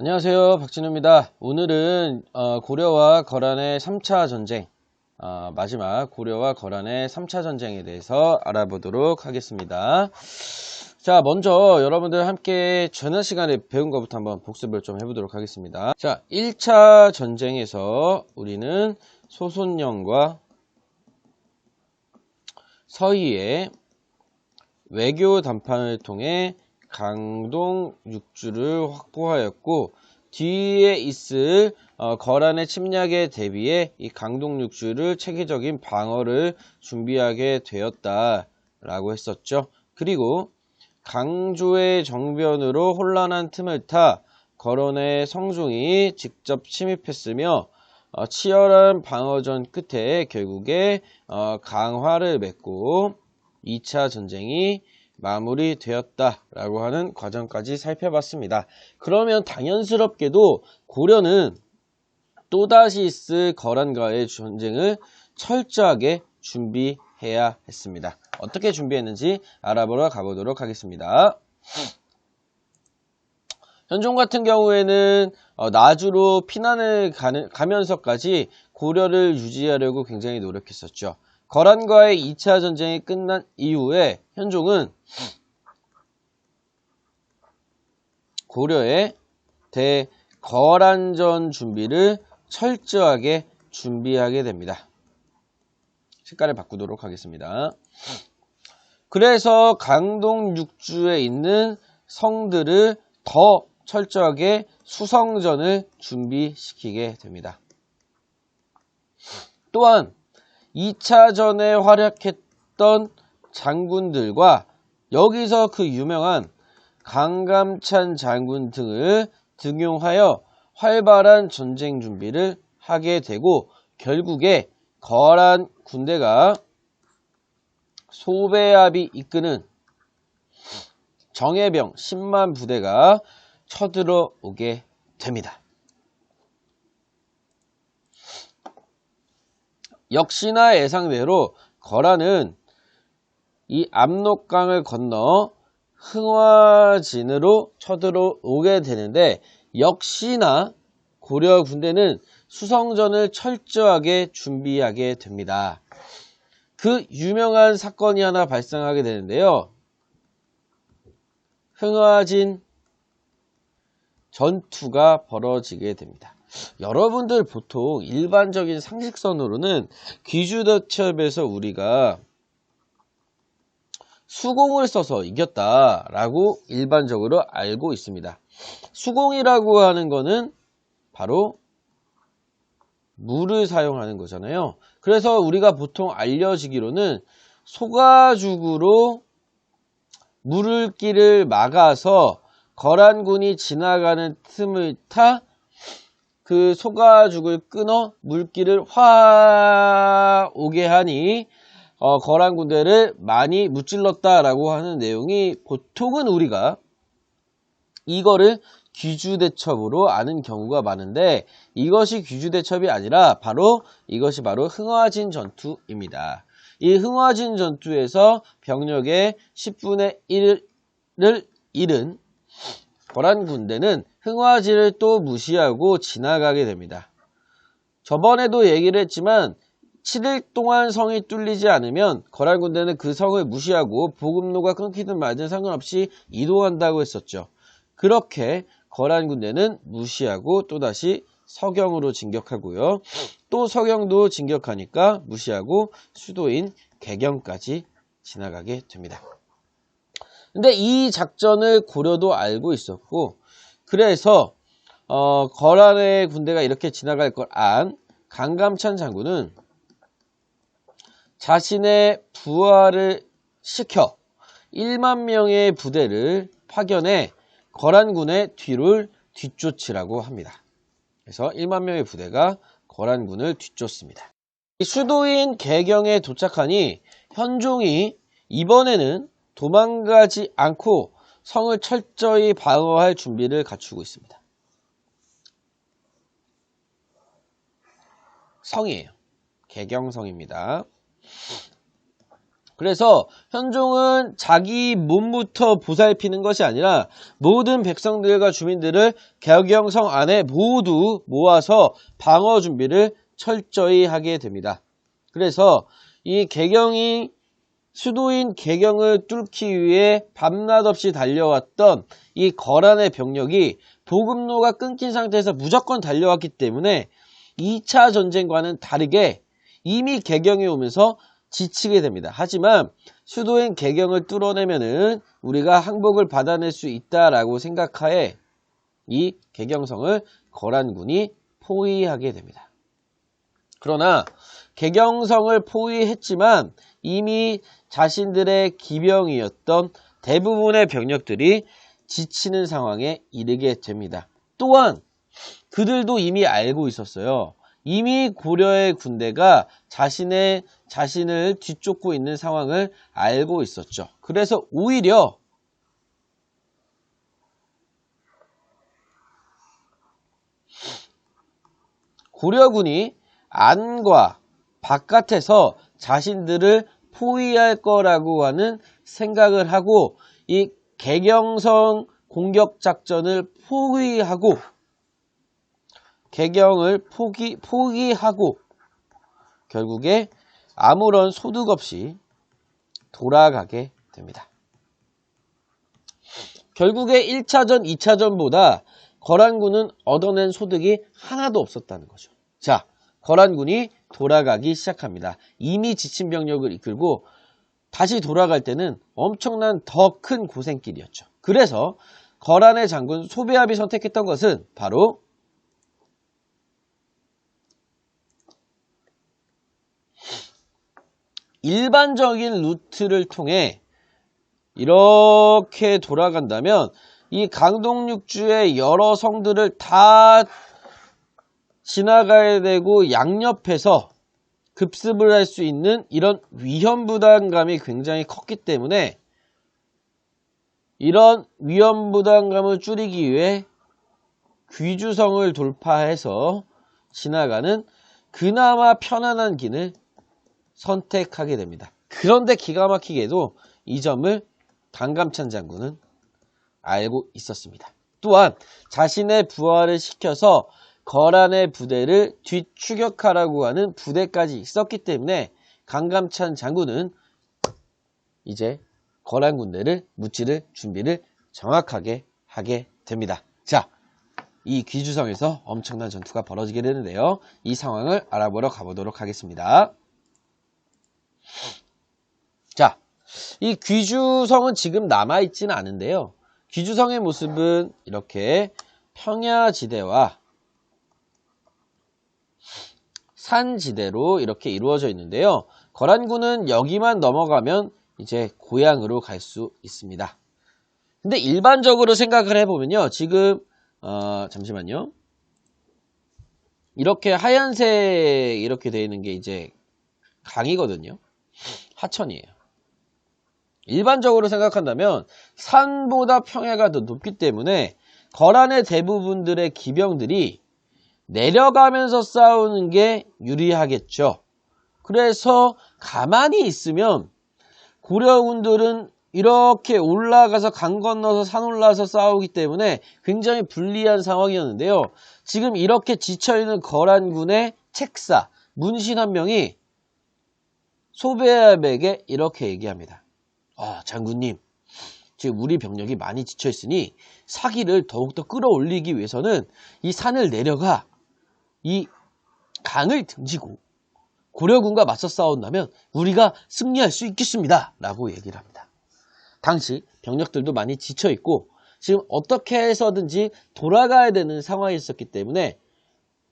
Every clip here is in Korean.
안녕하세요, 박진우입니다. 오늘은 고려와 거란의 3차 전쟁, 마지막 고려와 거란의 3차 전쟁에 대해서 알아보도록 하겠습니다. 자, 먼저 여러분들 함께 지난 시간에 배운 것부터 한번 복습을 좀 해보도록 하겠습니다. 자, 1차 전쟁에서 우리는 소손영과 서희의 외교 담판을 통해 강동 육주를 확보하였고, 뒤에 있을 거란의 침략에 대비해 이 강동 육주를 체계적인 방어를 준비하게 되었다라고 했었죠. 그리고 강조의 정변으로 혼란한 틈을 타 거란의 성종이 직접 침입했으며, 치열한 방어전 끝에 결국에 강화를 맺고 2차 전쟁이 마무리되었다라고 하는 과정까지 살펴봤습니다. 그러면 당연스럽게도 고려는 또다시 있을 거란과의 전쟁을 철저하게 준비해야 했습니다. 어떻게 준비했는지 알아보러 가보도록 하겠습니다. 현종 같은 경우에는 나주로 피난을 가면서까지 고려를 유지하려고 굉장히 노력했었죠. 거란과의 2차 전쟁이 끝난 이후에 현종은 고려의 대거란전 준비를 철저하게 준비하게 됩니다. 색깔을 바꾸도록 하겠습니다. 그래서 강동 육주에 있는 성들을 더 철저하게 수성전을 준비시키게 됩니다. 또한 2차전에 활약했던 장군들과 여기서 그 유명한 강감찬 장군 등을 등용하여 활발한 전쟁 준비를 하게 되고, 결국에 거란 군대가 소배압이 이끄는 정예병 10만 부대가 쳐들어오게 됩니다. 역시나 예상대로 거란은 이 압록강을 건너 흥화진으로 쳐들어오게 되는데, 역시나 고려 군대는 수성전을 철저하게 준비하게 됩니다. 그 유명한 사건이 하나 발생하게 되는데요. 흥화진 전투가 벌어지게 됩니다. 여러분들 보통 일반적인 상식선으로는 귀주대첩에서 우리가 수공을 써서 이겼다라고 일반적으로 알고 있습니다. 수공이라고 하는 거는 바로 물을 사용하는 거잖아요. 그래서 우리가 보통 알려지기로는 소가죽으로 물길을 막아서 거란군이 지나가는 틈을 타 그 소가죽을 끊어 물길을 오게 하니 거란 군대를 많이 무찔렀다라고 하는 내용이, 보통은 우리가 이거를 귀주대첩으로 아는 경우가 많은데, 이것이 귀주대첩이 아니라 이것이 바로 흥화진 전투입니다. 이 흥화진 전투에서 병력의 10분의 1을 잃은 거란 군대는 흥화진을 또 무시하고 지나가게 됩니다. 저번에도 얘기를 했지만 7일 동안 성이 뚫리지 않으면 거란 군대는 그 성을 무시하고 보급로가 끊기든 말든 상관없이 이동한다고 했었죠. 그렇게 거란 군대는 무시하고 또다시 서경으로 진격하고요. 또 서경도 진격하니까 무시하고 수도인 개경까지 지나가게 됩니다. 근데 이 작전을 고려도 알고 있었고, 그래서 거란의 군대가 이렇게 지나갈 걸 안 강감찬 장군은 자신의 부하를 시켜 1만 명의 부대를 파견해 거란군의 뒤를 뒤쫓으라고 합니다. 그래서 1만 명의 부대가 거란군을 뒤쫓습니다. 수도인 개경에 도착하니 현종이 이번에는 도망가지 않고 성을 철저히 방어할 준비를 갖추고 있습니다. 성이에요. 개경성입니다. 그래서 현종은 자기 몸부터 보살피는 것이 아니라 모든 백성들과 주민들을 개경성 안에 모두 모아서 방어 준비를 철저히 하게 됩니다. 그래서 이 개경이 수도인 개경을 뚫기 위해 밤낮 없이 달려왔던 이 거란의 병력이 보급로가 끊긴 상태에서 무조건 달려왔기 때문에 2차 전쟁과는 다르게 이미 개경에 오면서 지치게 됩니다. 하지만 수도인 개경을 뚫어내면은 우리가 항복을 받아낼 수 있다라고 생각하에 이 개경성을 거란군이 포위하게 됩니다. 그러나 개경성을 포위했지만 이미 자신들의 기병이었던 대부분의 병력들이 지치는 상황에 이르게 됩니다. 또한 그들도 이미 알고 있었어요. 이미 고려의 군대가 자신을 뒤쫓고 있는 상황을 알고 있었죠. 그래서 오히려 고려군이 안과 바깥에서 자신들을 포위할 거라고 하는 생각을 하고 이 개경성 공격 작전을 포기하고 개경을 포기하고 결국에 아무런 소득 없이 돌아가게 됩니다. 결국에 1차전, 2차전보다 거란군은 얻어낸 소득이 하나도 없었다는 거죠. 자, 거란군이 돌아가기 시작합니다. 이미 지친 병력을 이끌고 다시 돌아갈 때는 엄청난 더 큰 고생길이었죠. 그래서 거란의 장군 소배압이 선택했던 것은 바로 일반적인 루트를 통해 이렇게 돌아간다면 이 강동육주의 여러 성들을 다 지나가야 되고 양옆에서 급습을 할 수 있는 이런 위험 부담감이 굉장히 컸기 때문에 이런 위험 부담감을 줄이기 위해 귀주성을 돌파해서 지나가는 그나마 편안한 길을 선택하게 됩니다. 그런데 기가 막히게도 이 점을 강감찬 장군은 알고 있었습니다. 또한 자신의 부하를 시켜서 거란의 부대를 뒤추격하라고 하는 부대까지 있었기 때문에 강감찬 장군은 이제 거란 군대를 무찌를 준비를 정확하게 하게 됩니다. 자, 이 귀주성에서 엄청난 전투가 벌어지게 되는데요. 이 상황을 알아보러 가보도록 하겠습니다. 자, 이 귀주성은 지금 남아있지는 않은데요. 귀주성의 모습은 이렇게 평야지대와 산지대로 이렇게 이루어져 있는데요. 거란군은 여기만 넘어가면 이제 고향으로 갈 수 있습니다. 근데 일반적으로 생각을 해보면요. 지금 잠시만요. 이렇게 하얀색 이렇게 되어 있는 게 이제 강이거든요. 하천이에요. 일반적으로 생각한다면 산보다 평야가 더 높기 때문에 거란의 대부분들의 기병들이 내려가면서 싸우는 게 유리하겠죠. 그래서 가만히 있으면 고려군들은 이렇게 올라가서 강 건너서 산 올라서 싸우기 때문에 굉장히 불리한 상황이었는데요. 지금 이렇게 지쳐있는 거란군의 책사, 문신 한 명이 소배압에게 이렇게 얘기합니다. 장군님, 지금 우리 병력이 많이 지쳐있으니 사기를 더욱더 끌어올리기 위해서는 이 산을 내려가 이 강을 등지고 고려군과 맞서 싸운다면 우리가 승리할 수 있겠습니다. 라고 얘기를 합니다. 당시 병력들도 많이 지쳐있고 지금 어떻게 해서든지 돌아가야 되는 상황이 있었기 때문에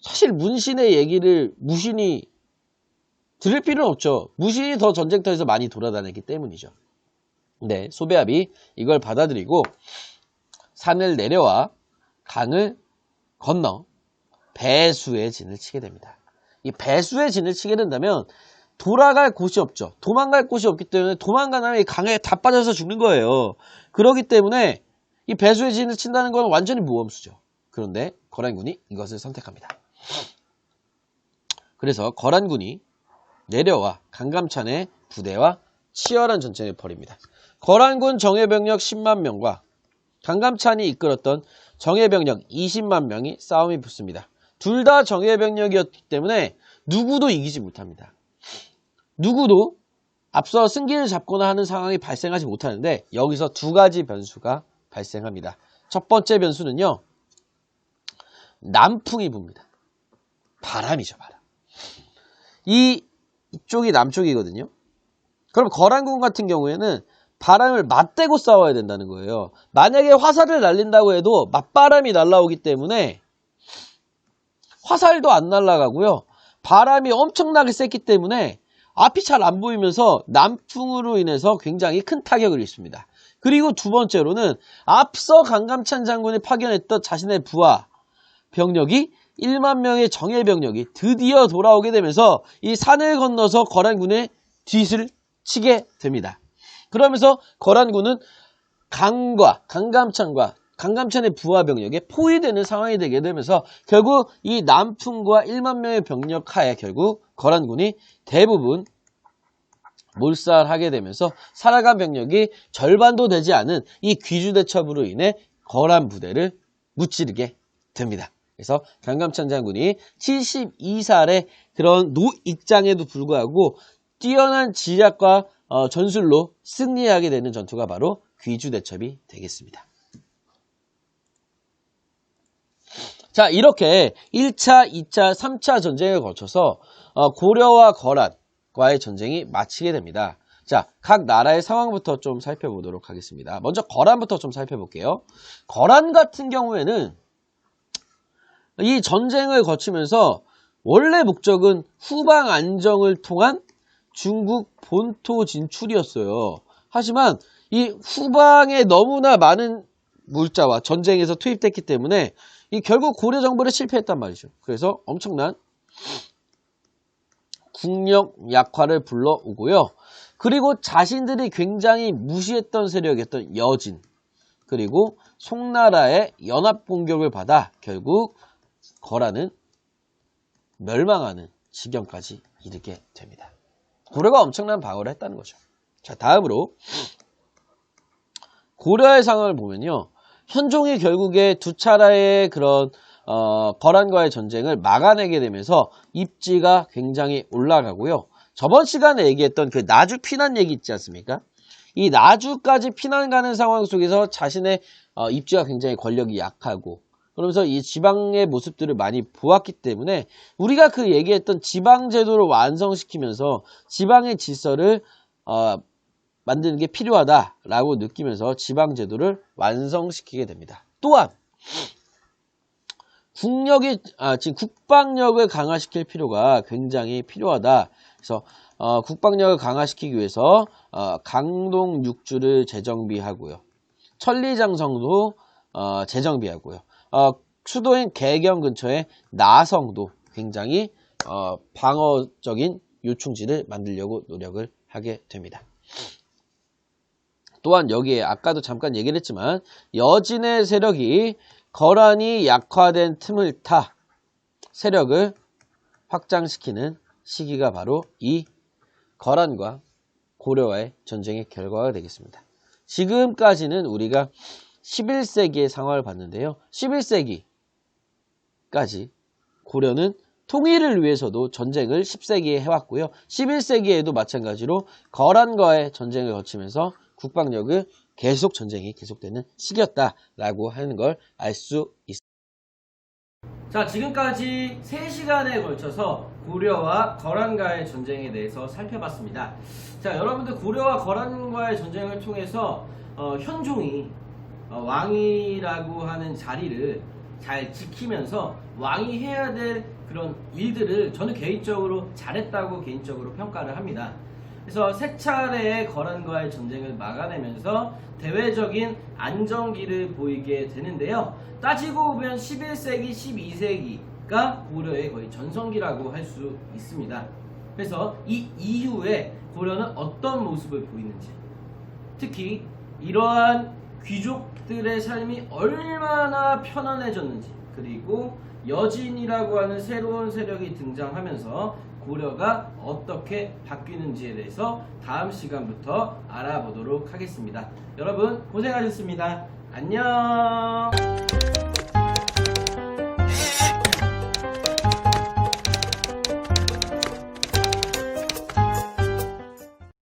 사실 문신의 얘기를 무신이 들을 필요는 없죠. 무신이 더 전쟁터에서 많이 돌아다녔기 때문이죠. 네, 소배압이 이걸 받아들이고 산을 내려와 강을 건너 배수의 진을 치게 됩니다. 이 배수의 진을 치게 된다면 돌아갈 곳이 없죠. 도망갈 곳이 없기 때문에 도망가면 이 강에 다 빠져서 죽는 거예요. 그렇기 때문에 이 배수의 진을 친다는 건 완전히 모험수죠. 그런데 거란군이 이것을 선택합니다. 그래서 거란군이 내려와 강감찬의 부대와 치열한 전쟁을 벌입니다. 거란군 정예병력 10만 명과 강감찬이 이끌었던 정예병력 20만 명이 싸움이 붙습니다. 둘 다 정예병력이었기 때문에 누구도 이기지 못합니다. 누구도 앞서 승기를 잡거나 하는 상황이 발생하지 못하는데 여기서 두 가지 변수가 발생합니다. 첫 번째 변수는요. 남풍이 붑니다. 바람이죠, 바람. 이쪽이 남쪽이거든요. 그럼 거란군 같은 경우에는 바람을 맞대고 싸워야 된다는 거예요. 만약에 화살을 날린다고 해도 맞바람이 날아오기 때문에 화살도 안 날아가고요. 바람이 엄청나게 셌기 때문에 앞이 잘 안 보이면서 남풍으로 인해서 굉장히 큰 타격을 입습니다. 그리고 두 번째로는 앞서 강감찬 장군이 파견했던 자신의 부하 병력이 1만 명의 정예병력이 드디어 돌아오게 되면서 이 산을 건너서 거란군의 뒤를 치게 됩니다. 그러면서 거란군은 강감찬의 부하 병력에 포위되는 상황이 되게 되면서 결국 이 남풍과 1만 명의 병력 하에 결국 거란군이 대부분 몰살하게 되면서 살아간 병력이 절반도 되지 않은 이 귀주대첩으로 인해 거란 부대를 무찌르게 됩니다. 그래서 강감찬 장군이 72살의 그런 노익장에도 불구하고 뛰어난 지략과 전술로 승리하게 되는 전투가 바로 귀주대첩이 되겠습니다. 자, 이렇게 1차, 2차, 3차 전쟁을 거쳐서 고려와 거란과의 전쟁이 마치게 됩니다. 자, 각 나라의 상황부터 좀 살펴보도록 하겠습니다. 먼저 거란부터 좀 살펴볼게요. 거란 같은 경우에는 이 전쟁을 거치면서 원래 목적은 후방 안정을 통한 중국 본토 진출이었어요. 하지만 이 후방에 너무나 많은 물자와 전쟁에서 투입됐기 때문에 결국 고려 정벌에 실패했단 말이죠. 그래서 엄청난 국력 약화를 불러오고요. 그리고 자신들이 굉장히 무시했던 세력이었던 여진, 그리고 송나라의 연합 공격을 받아 결국 거란은 멸망하는 지경까지 이르게 됩니다. 고려가 엄청난 방어를 했다는 거죠. 자, 다음으로 고려의 상황을 보면요. 현종이 결국에 두 차례의 그런 거란과의 전쟁을 막아내게 되면서 입지가 굉장히 올라가고요. 저번 시간에 얘기했던 그 나주 피난 얘기 있지 않습니까? 이 나주까지 피난 가는 상황 속에서 자신의 입지가 굉장히 권력이 약하고 그러면서 이 지방의 모습들을 많이 보았기 때문에 우리가 그 얘기했던 지방제도를 완성시키면서 지방의 질서를 만드는 게 필요하다라고 느끼면서 지방제도를 완성시키게 됩니다. 또한 지금 국방력을 강화시킬 필요가 굉장히 필요하다. 그래서 국방력을 강화시키기 위해서 강동 6주를 재정비하고요. 천리장성도 재정비하고요. 수도인 개경 근처에 나성도 굉장히 방어적인 요충지를 만들려고 노력을 하게 됩니다. 또한 여기에 아까도 잠깐 얘기를 했지만 여진의 세력이 거란이 약화된 틈을 타 세력을 확장시키는 시기가 바로 이 거란과 고려와의 전쟁의 결과가 되겠습니다. 지금까지는 우리가 11세기의 상황을 봤는데요. 11세기까지 고려는 통일을 위해서도 전쟁을 10세기에 해왔고요. 11세기에도 마찬가지로 거란과의 전쟁을 거치면서 국방력을 전쟁이 계속되는 시기였다라고 하는 걸 알 수 있습니다. 자, 지금까지 3시간에 걸쳐서 고려와 거란과의 전쟁에 대해서 살펴봤습니다. 자, 여러분들 고려와 거란과의 전쟁을 통해서 현종이 왕이라고 하는 자리를 잘 지키면서 왕이 해야 될 그런 일들을 저는 개인적으로 잘했다고 개인적으로 평가를 합니다. 그래서 세 차례의 거란과의 전쟁을 막아내면서 대외적인 안정기를 보이게 되는데요. 따지고 보면 11세기, 12세기가 고려의 거의 전성기라고 할 수 있습니다. 그래서 이 이후에 고려는 어떤 모습을 보이는지, 특히 이러한 귀족들의 삶이 얼마나 편안해졌는지, 그리고 여진이라고 하는 새로운 세력이 등장하면서 고려가 어떻게 바뀌는지에 대해서 다음 시간부터 알아보도록 하겠습니다. 여러분 고생하셨습니다. 안녕.